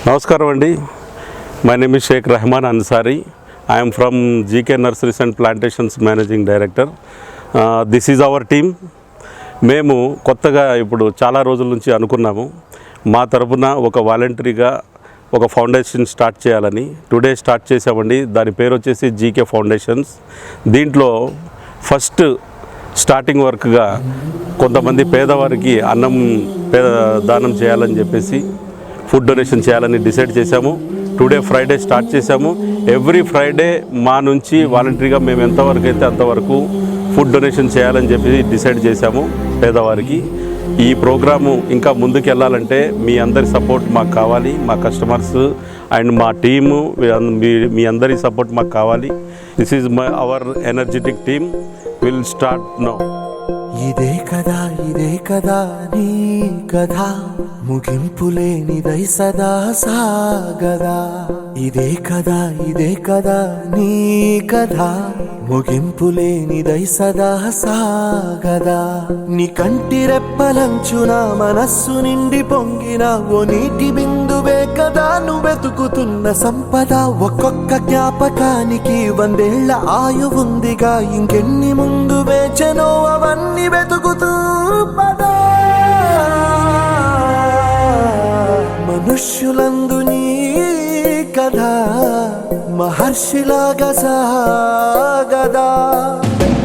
నమస్కారం అండి. My name is Sheikh Rehman Ansari. I'm from GK nurseries and plantations managing director. This is our team. మేము కొత్తగా ఇప్పుడు చాలా రోజుల నుంచి అనుకున్నాము, మా తరపున ఒక వాలంటరీగా ఒక ఫౌండేషన్ స్టార్ట్ చేయాలని. టుడే స్టార్ట్ చేసామండి. దాని పేరు వచ్చేసి జీకే ఫౌండేషన్స్. దీంట్లో ఫస్ట్ స్టార్టింగ్ వర్క్గా కొంతమంది పేదవారికి అన్నం దానం చేయాలని చెప్పేసి ఫుడ్ డొనేషన్ చేయాలని డిసైడ్ చేశాము. టుడే ఫ్రైడే స్టార్ట్ చేశాము. ఎవ్రీ ఫ్రైడే మా నుంచి వాలంటరీగా మేము ఎంతవరకు అయితే అంతవరకు ఫుడ్ డొనేషన్ చేయాలని చెప్పి డిసైడ్ చేశాము పేదవారికి. ఈ ప్రోగ్రాము ఇంకా ముందుకు వెళ్ళాలంటే మీ అందరి సపోర్ట్ మాకు కావాలి. మా కస్టమర్స్ అండ్ మా టీము మీ అందరి సపోర్ట్ మాకు కావాలి. This is hour energetic team. Will start now. ఇదే కదా నీ కథ, ముగింపులేనిదై సదా సాగదా. ఇదే కదా నీ కథ, ముగింపులేనిదై సదా సాగదా. నీ కంటి రెప్పలంచున మనస్సు నిండి పొంగిన ఓ నీటి బిందువే కదా నువ్వెతుకుతున్న సంపద. ఒక్కొక్క జ్ఞాపకానికి 100 ఏళ్ల ఆయువుందిగా, ఇంకెన్ని ముందు వేచనో అవన్నీ వెతుకుతూ పదా. మనుష్యులందు నీ కథ మహర్షిలాగా సాగదా.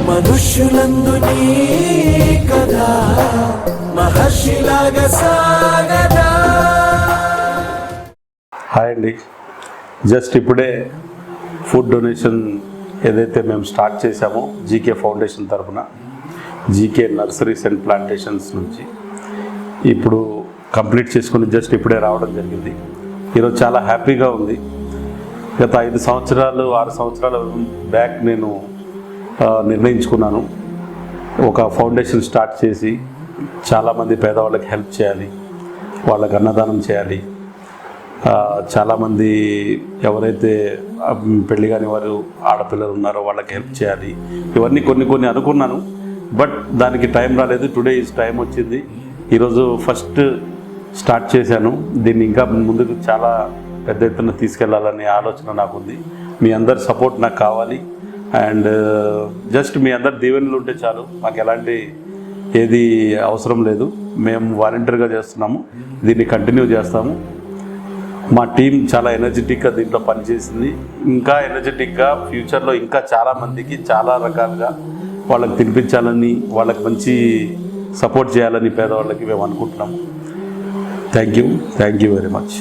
మనుష్యులందు నీ కథ మహర్షిలాగా సాగదా. హాయ్ అండి. జస్ట్ ఇప్పుడే ఫుడ్ డొనేషన్ ఏదైతే మేము స్టార్ట్ చేశామో జీకే ఫౌండేషన్ తరఫున, జీకే నర్సరీస్ అండ్ ప్లాంటేషన్స్ నుంచి ఇప్పుడు కంప్లీట్ చేసుకుని జస్ట్ ఇప్పుడే రావడం జరిగింది. ఈరోజు చాలా హ్యాపీగా ఉంది. గత 5 సంవత్సరాలు 6 సంవత్సరాల బ్యాక్ నేను నిర్ణయించుకున్నాను, ఒక ఫౌండేషన్ స్టార్ట్ చేసి చాలామంది పేదవాళ్ళకి హెల్ప్ చేయాలి, వాళ్ళకి అన్నదానం చేయాలి. చాలామంది ఎవరైతే పెళ్లి కాని వారు ఆడపిల్లలు ఉన్నారో వాళ్ళకి హెల్ప్ చేయాలి. ఇవన్నీ కొన్ని అనుకున్నాను, బట్ దానికి టైం రాలేదు. టుడే ఈజ్ టైం వచ్చింది. ఈరోజు ఫస్ట్ స్టార్ట్ చేశాను. దీన్ని ఇంకా ముందుకు చాలా పెద్ద ఎత్తున తీసుకెళ్లాలనే ఆలోచన నాకుంది. మీ అందరి సపోర్ట్ నాకు కావాలి. అండ్ జస్ట్ మీ అందరి దీవెనలు ఉంటే చాలు, మాకు ఎలాంటి ఏది అవసరం లేదు. మేము వాలంటీర్గా చేస్తున్నాము, దీన్ని కంటిన్యూ చేస్తాము. మా టీం చాలా ఎనర్జెటిక్గా దీంట్లో పనిచేసింది. ఇంకా ఎనర్జెటిక్గా ఫ్యూచర్లో ఇంకా చాలామందికి చాలా రకాలుగా వాళ్ళకి తినిపించాలని, వాళ్ళకి మంచి సపోర్ట్ చేయాలని పేదవాళ్ళకి మేము అనుకుంటున్నాము. Thank you very much.